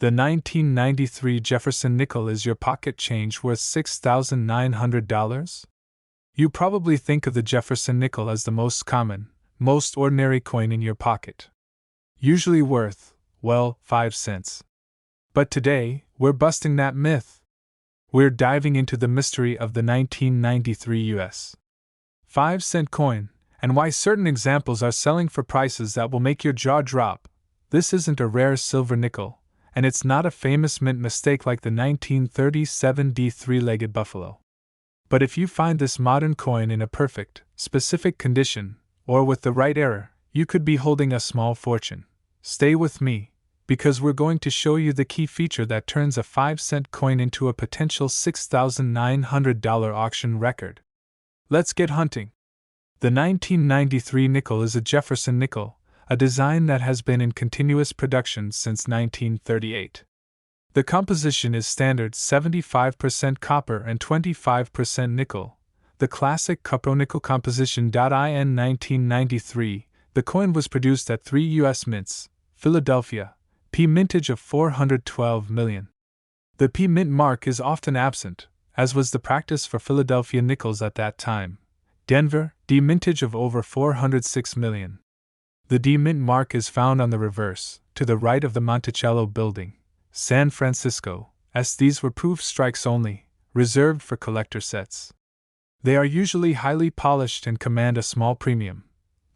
The 1993 Jefferson Nickel is your pocket change worth $6,900? You probably think of the Jefferson Nickel as the most common, most ordinary coin in your pocket. Usually worth, well, 5 cents. But today, we're busting that myth. We're diving into the mystery of the 1993 US 5-cent coin, and why certain examples are selling for prices that will make your jaw drop. This isn't a rare silver nickel, and it's not a famous mint mistake like the 1937 three-legged buffalo. But if you find this modern coin in a perfect, specific condition, or with the right error, you could be holding a small fortune. Stay with me, because we're going to show you the key feature that turns a 5-cent coin into a potential $6,900 auction record. Let's get hunting. The 1993 nickel is a Jefferson nickel, a design that has been in continuous production since 1938. The composition is standard 75% copper and 25% nickel, the classic copper-nickel composition. In 1993, the coin was produced at 3 U.S. mints, Philadelphia, P mintage of 412 million. The P mint mark is often absent, as was the practice for Philadelphia nickels at that time. Denver, D mintage of over 406 million. The D mint mark is found on the reverse, to the right of the Monticello building, San Francisco, as these were proof strikes only, reserved for collector sets. They are usually highly polished and command a small premium.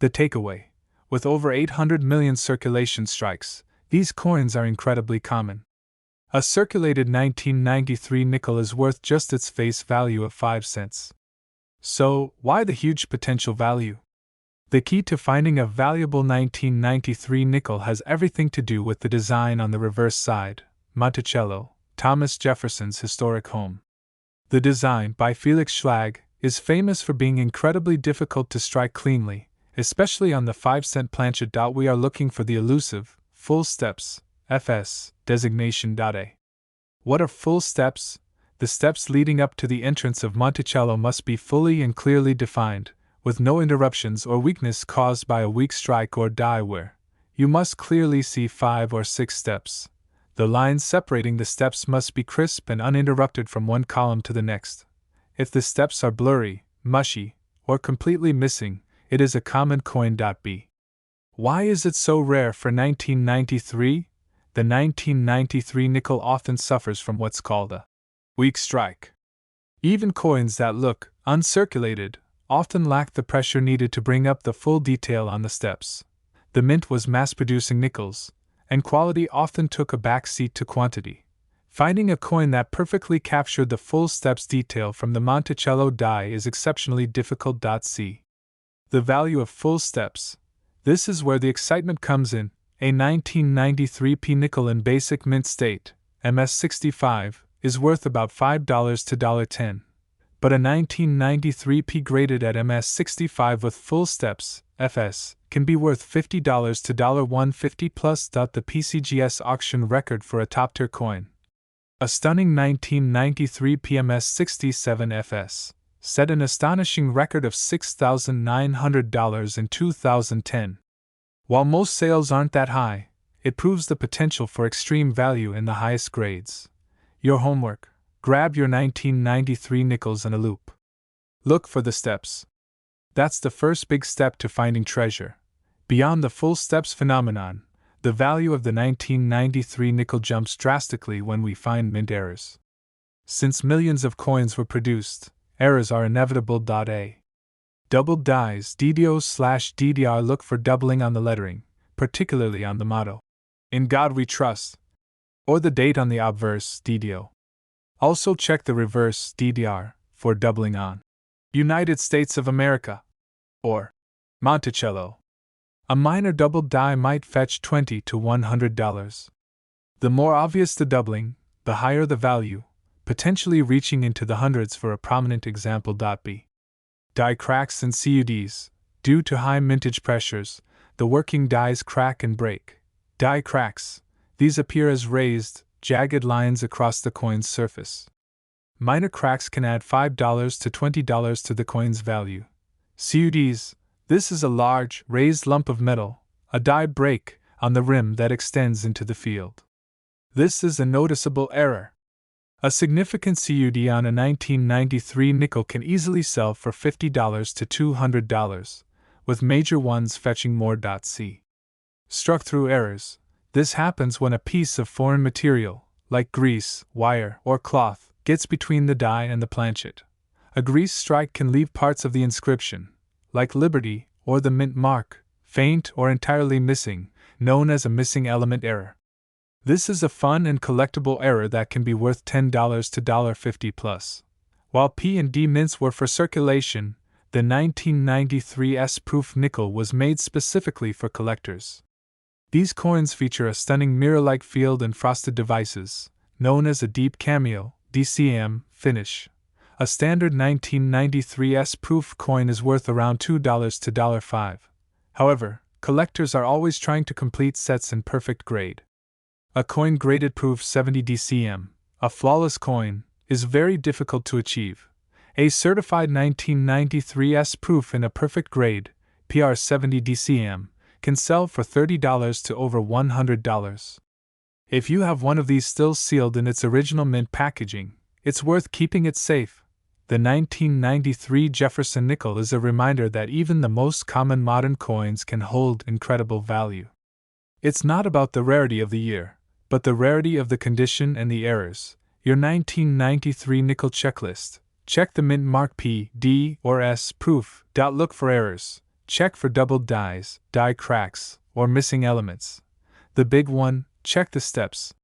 The takeaway: with over 800 million circulation strikes, these coins are incredibly common. A circulated 1993 nickel is worth just its face value of 5 cents. So, why the huge potential value? The key to finding a valuable 1993 nickel has everything to do with the design on the reverse side, Monticello, Thomas Jefferson's historic home. The design, by Felix Schlag, is famous for being incredibly difficult to strike cleanly, especially on the 5-cent planchet. We are looking for the elusive, full steps, FS, designation. A. What are full steps? The steps leading up to the entrance of Monticello must be fully and clearly defined, with no interruptions or weakness caused by a weak strike or die where. You must clearly see 5 or 6 steps. The lines separating the steps must be crisp and uninterrupted from one column to the next. If the steps are blurry, mushy, or completely missing, it is a common coin. B. Why is it so rare for 1993? The 1993 nickel often suffers from what's called a weak strike. Even coins that look uncirculated often lack the pressure needed to bring up the full detail on the steps. The mint was mass-producing nickels, and quality often took a back seat to quantity. Finding a coin that perfectly captured the full steps detail from the Monticello die is exceptionally difficult. C. The value of full steps. This is where the excitement comes in. A 1993 P nickel in basic mint state, MS65, is worth about $5 to $10. But a 1993 P graded at MS65 with full steps, FS, can be worth $50 to $150 plus. The PCGS auction record for a top-tier coin. A stunning 1993 PMS67 FS set an astonishing record of $6,900 in 2010. While most sales aren't that high, it proves the potential for extreme value in the highest grades. Your homework: grab your 1993 nickels in a loop. Look for the steps. That's the first big step to finding treasure. Beyond the full steps phenomenon, the value of the 1993 nickel jumps drastically when we find mint errors. Since millions of coins were produced, errors are inevitable. A. Doubled dies DDO/DDR. Look for doubling on the lettering, particularly on the motto, "In God We Trust," or the date on the obverse DDO. Also check the reverse DDR for doubling on United States of America or Monticello. A minor doubled die might fetch $20 to $100. The more obvious the doubling, the higher the value, potentially reaching into the hundreds for a prominent example. B. Die cracks and CUDs. Due to high mintage pressures, the working dies crack and break. Die cracks. These appear as raised, jagged lines across the coin's surface. Minor cracks can add $5 to $20 to the coin's value. CUDs. This is a large, raised lump of metal, a die break, on the rim that extends into the field. This is a noticeable error. A significant CUD on a 1993 nickel can easily sell for $50 to $200, with major ones fetching more. C. Struck through errors. This happens when a piece of foreign material, like grease, wire, or cloth, gets between the die and the planchet. A grease strike can leave parts of the inscription, like Liberty or the mint mark, faint or entirely missing, known as a missing element error. This is a fun and collectible error that can be worth $10 to $50 plus. While P and D mints were for circulation, the 1993 S-proof nickel was made specifically for collectors. These coins feature a stunning mirror-like field and frosted devices, known as a deep cameo (DCM) finish. A standard 1993 S-proof coin is worth around $2 to $5. However, collectors are always trying to complete sets in perfect grade. A coin graded proof 70 DCM, a flawless coin, is very difficult to achieve. A certified 1993 S-proof in a perfect grade, PR 70 DCM, can sell for $30 to over $100. If you have one of these still sealed in its original mint packaging, it's worth keeping it safe. The 1993 Jefferson Nickel is a reminder that even the most common modern coins can hold incredible value. It's not about the rarity of the year, but the rarity of the condition and the errors. Your 1993 nickel checklist. Check the mint mark P, D, or S proof. Look for errors. Check for doubled dies, die cracks, or missing elements. The big one, check the steps.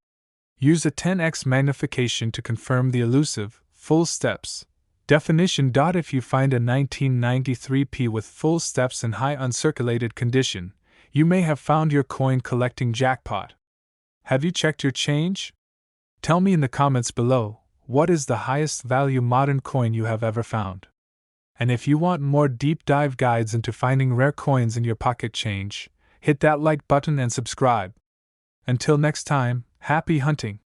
Use a 10x magnification to confirm the elusive, full steps. Definition. If you find a 1993 P with full steps in high uncirculated condition, you may have found your coin collecting jackpot. Have you checked your change? Tell me in the comments below, what is the highest value modern coin you have ever found? And if you want more deep dive guides into finding rare coins in your pocket change, hit that like button and subscribe. Until next time, happy hunting!